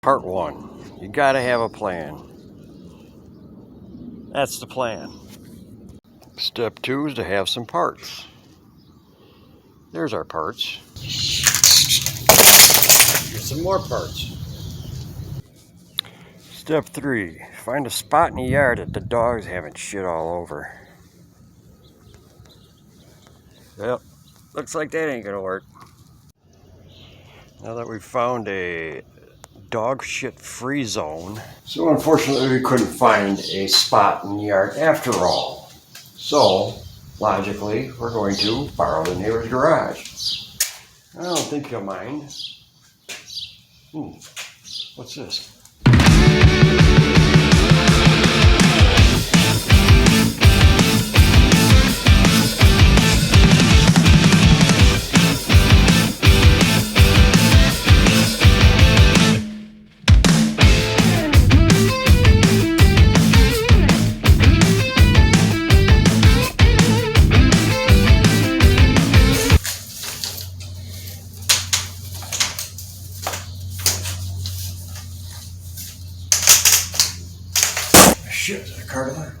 Part 1. You gotta have a plan. That's the plan. Step 2 is to have some parts. There's our parts. Get some more parts. Step 3. Find a spot in the yard that the dogs haven't shit all over. Yep, looks like that ain't gonna work. Now that we've found a dog shit free zone. So unfortunately we couldn't find a spot in the yard after all. So logically we're going to borrow the neighbor's garage. I don't think he'll mind. What's this? Shit, is that a car door?